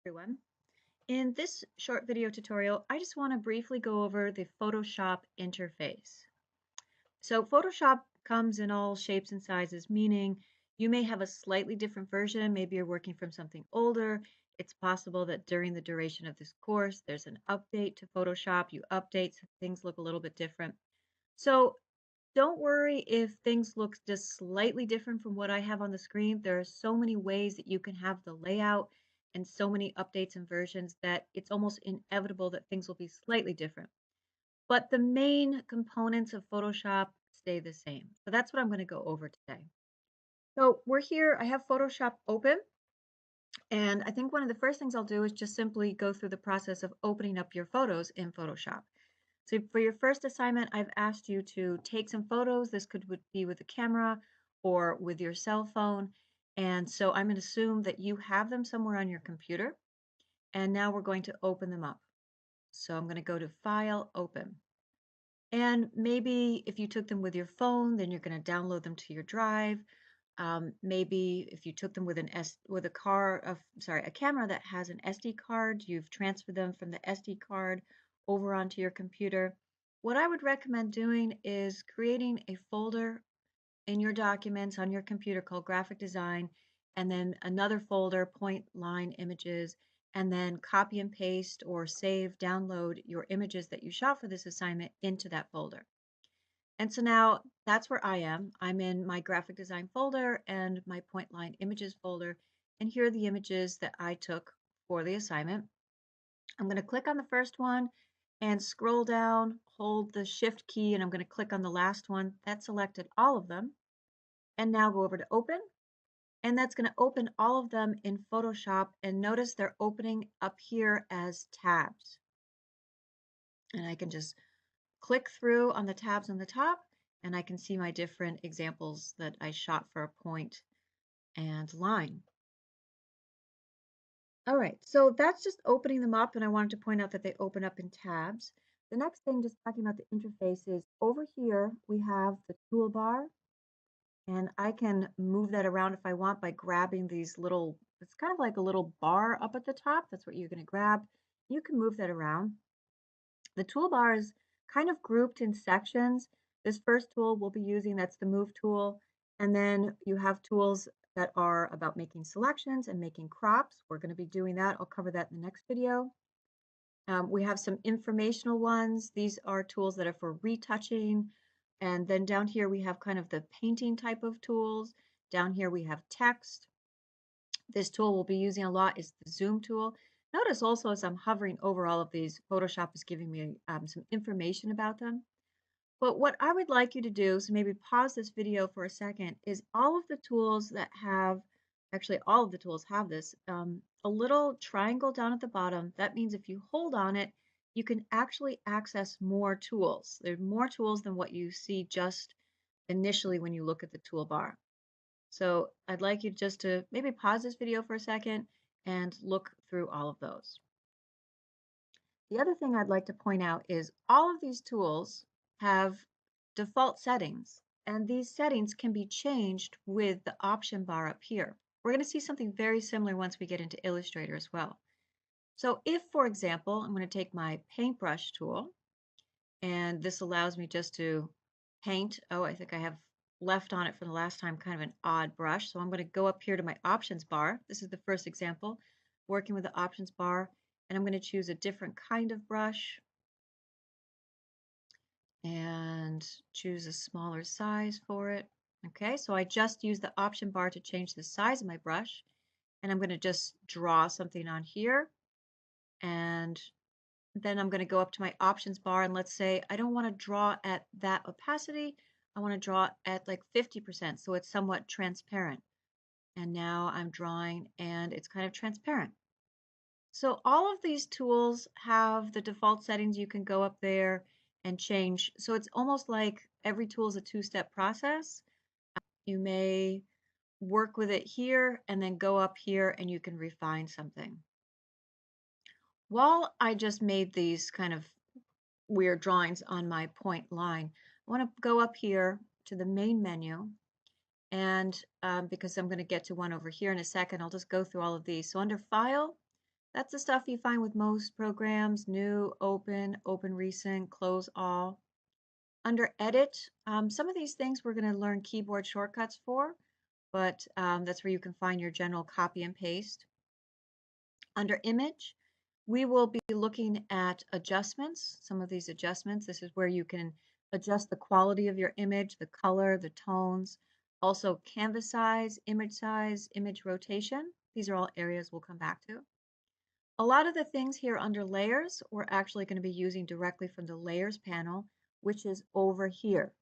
Everyone. In this short video tutorial, I just want to briefly go over the Photoshop interface. So Photoshop comes in all shapes and sizes, meaning you may have a slightly different version. Maybe you're working from something older. It's possible that during the duration of this course, there's an update to Photoshop. You update, so things look a little bit different. So don't worry if things look just slightly different from what I have on the screen. There are so many ways that you can have the layout and so many updates and versions that it's almost inevitable that things will be slightly different. But the main components of Photoshop stay the same. So that's what I'm going to go over today. So we're here, I have Photoshop open, and I think one of the first things I'll do is just simply go through the process of opening up your photos in Photoshop. So for your first assignment, I've asked you to take some photos. This could be with a camera or with your cell phone. And so I'm going to assume that you have them somewhere on your computer. And now we're going to open them up. So I'm going to go to File, Open. And maybe if you took them with your phone, then you're going to download them to your drive. Maybe if you took them with a camera that has an SD card, you've transferred them from the SD card over onto your computer. What I would recommend doing is creating a folder in your documents on your computer called graphic design, and then another folder, point line images, and then copy and paste or save, download your images that you shot for this assignment into that folder. And so now that's where I am. I'm in my graphic design folder and my point line images folder. And here are the images that I took for the assignment. I'm going to click on the first one and scroll down, hold the shift key, and I'm going to click on the last one. That selected all of them. And now go over to open. And that's going to open all of them in Photoshop. And notice they're opening up here as tabs. And I can just click through on the tabs on the top, and I can see my different examples that I shot for a point and line. All right, so that's just opening them up, and I wanted to point out that they open up in tabs. The next thing, just talking about the interface, is over here we have the toolbar, and I can move that around if I want by grabbing these little, it's kind of like a little bar up at the top. That's what you're going to grab. You can move that around. The toolbar is kind of grouped in sections. This first tool we'll be using, that's the Move tool. And then you have tools that are about making selections and making crops. We're going to be doing that. I'll cover that in the next video. We have some informational ones. These are tools that are for retouching. And then down here we have kind of the painting type of tools. Down here we have text. This tool we'll be using a lot is the Zoom tool. Notice also as I'm hovering over all of these, Photoshop is giving me some information about them. But what I would like you to do, so maybe pause this video for a second, is all of the tools that have, actually all of the tools have this, a little triangle down at the bottom. That means if you hold on it, you can actually access more tools. There are more tools than what you see just initially when you look at the toolbar. So I'd like you just to maybe pause this video for a second and look through all of those. The other thing I'd like to point out is all of these tools have default settings, and these settings can be changed with the option bar up here. We're going to see something very similar once we get into Illustrator as well. So if, for example, I'm going to take my paintbrush tool, and this allows me just to paint. Oh, I think I have left on it from the last time kind of an odd brush. So I'm going to go up here to my options bar. This is the first example, working with the options bar, and I'm going to choose a different kind of brush and choose a smaller size for it. Okay, so I just use the option bar to change the size of my brush, and I'm going to just draw something on here, and then I'm going to go up to my options bar, and let's say I don't want to draw at that opacity. I want to draw at like 50%, so it's somewhat transparent. And now I'm drawing and it's kind of transparent. So all of these tools have the default settings. You can go up there and change. So it's almost like every tool is a two-step process. You may work with it here and then go up here and you can refine something. While I just made these kind of weird drawings on my point line, I want to go up here to the main menu, and because I'm going to get to one over here in a second, I'll just go through all of these. So under File, That's the stuff you find with most programs: new, open, open recent, close all. Under edit, some of these things we're going to learn keyboard shortcuts for, but that's where you can find your general copy and paste. Under image, we will be looking at adjustments, some of these adjustments. This is where you can adjust the quality of your image, the color, the tones, also canvas size, image rotation. These are all areas we'll come back to. A lot of the things here under layers, we're actually going to be using directly from the layers panel, which is over here.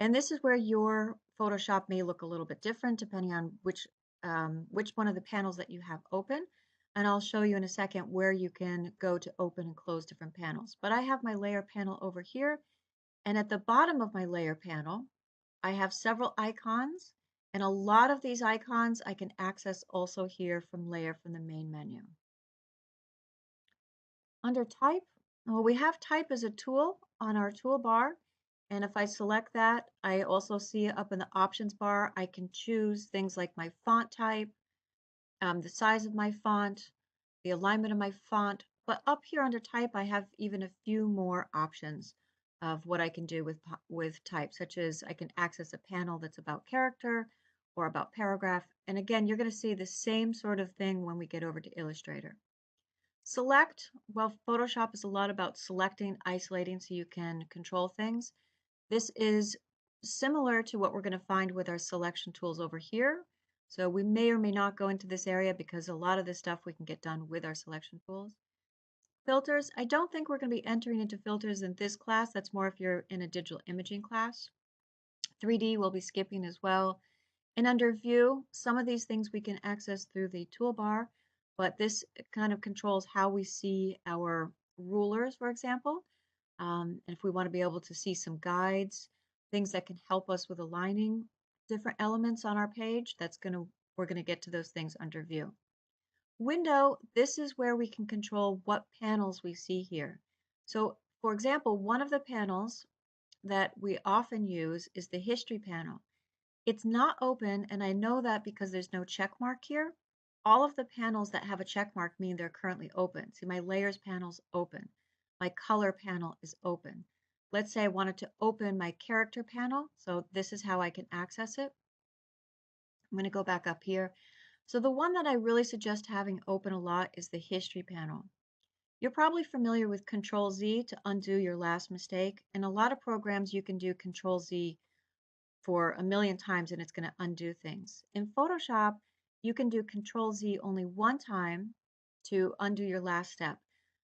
And this is where your Photoshop may look a little bit different depending on which one of the panels that you have open. And I'll show you in a second where you can go to open and close different panels. But I have my layer panel over here. And at the bottom of my layer panel, I have several icons. And a lot of these icons I can access also here from the main menu. Under type, well, we have type as a tool on our toolbar. And if I select that, I also see up in the options bar, I can choose things like my font type, the size of my font, the alignment of my font. But up here under type, I have even a few more options of what I can do with type, such as I can access a panel that's about character or about paragraph. And again, you're going to see the same sort of thing when we get over to Illustrator. Select, well, Photoshop is a lot about selecting, isolating so you can control things. This is similar to what we're going to find with our selection tools over here. So we may or may not go into this area because a lot of this stuff we can get done with our selection tools. Filters, I don't think we're going to be entering into filters in this class. That's more if you're in a digital imaging class. 3D we'll be skipping as well. And under view, some of these things we can access through the toolbar, but this kind of controls how we see our rulers, for example. And if we want to be able to see some guides, things that can help us with aligning different elements on our page, we're going to get to those things under view. Window, this is where we can control what panels we see here. So for example, one of the panels that we often use is the history panel. It's not open, and I know that because there's no check mark here. All of the panels that have a check mark mean they're currently open. See, my layers panel's open. My color panel is open. Let's say I wanted to open my character panel, so this is how I can access it. I'm going to go back up here. So the one that I really suggest having open a lot is the history panel. You're probably familiar with Control Z to undo your last mistake. In a lot of programs, you can do Control Z for a million times and it's going to undo things. In Photoshop, you can do Control Z only one time to undo your last step.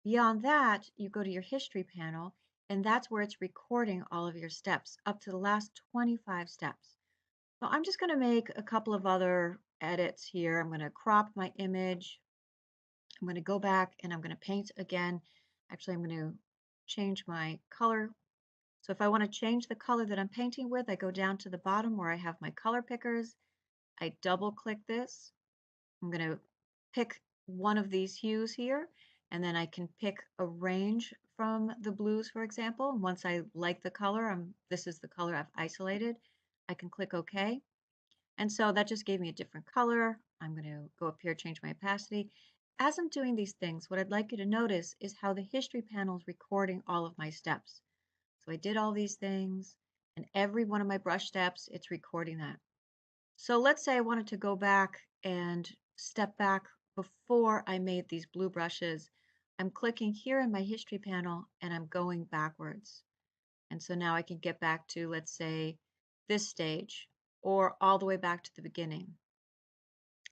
Beyond that, you go to your history panel and that's where it's recording all of your steps up to the last 25 steps. So I'm just going to make a couple of other edits here. I'm going to crop my image. I'm going to go back and I'm going to paint again. Actually, I'm going to change my color. So if I want to change the color that I'm painting with, I go down to the bottom where I have my color pickers. I double click this. I'm going to pick one of these hues here, and then I can pick a range from the blues, for example. Once I like the color, this is the color I've isolated, I can click OK. And so that just gave me a different color. I'm going to go up here, change my opacity. As I'm doing these things, what I'd like you to notice is how the history panel is recording all of my steps. So I did all these things, and every one of my brush steps, it's recording that. So let's say I wanted to go back and step back before I made these blue brushes. I'm clicking here in my history panel, and I'm going backwards. And so now I can get back to, let's say, this stage, or all the way back to the beginning.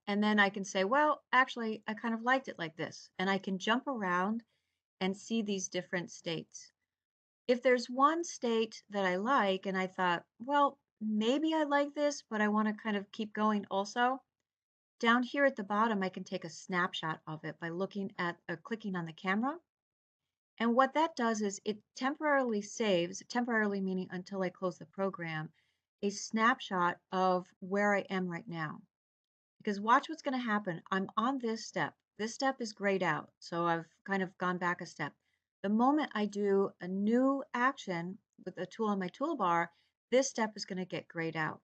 And then I can say, well, actually, I kind of liked it like this. And I can jump around and see these different states. If there's one state that I like and I thought, well, maybe I like this, but I want to kind of keep going also, down here at the bottom, I can take a snapshot of it by looking at or clicking on the camera. And what that does is it temporarily saves, temporarily meaning until I close the program, a snapshot of where I am right now. Because watch what's going to happen. I'm on this step. This step is grayed out, so I've kind of gone back a step. The moment I do a new action with a tool on my toolbar, this step is going to get grayed out.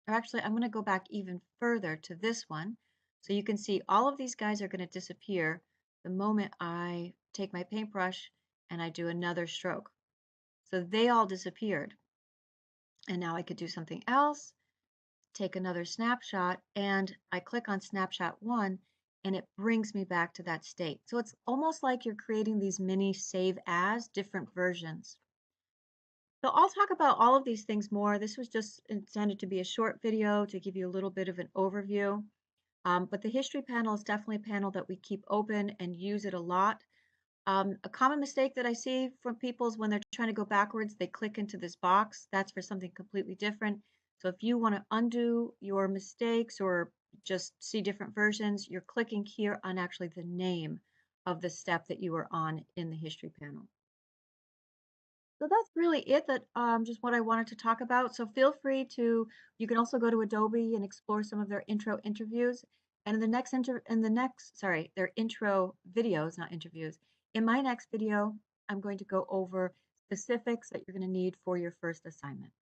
Or actually, I'm going to go back even further to this one. So you can see all of these guys are going to disappear. the moment I take my paintbrush and I do another stroke. So they all disappeared. And now I could do something else, take another snapshot, and I click on snapshot 1 and it brings me back to that state. So it's almost like you're creating these mini save as different versions. So I'll talk about all of these things more. This was just intended to be a short video to give you a little bit of an overview. But the history panel is definitely a panel that we keep open and use it a lot. A common mistake that I see from people is when they're trying to go backwards, they click into this box. That's for something completely different. So if you want to undo your mistakes or just see different versions, you're clicking here on actually the name of the step that you were on in the history panel. So that's really it, that just what I wanted to talk about. So feel free to, you can also go to Adobe and explore some of their intro interviews. And in the next, sorry, their intro videos, not interviews. In my next video, I'm going to go over specifics that you're going to need for your first assignment.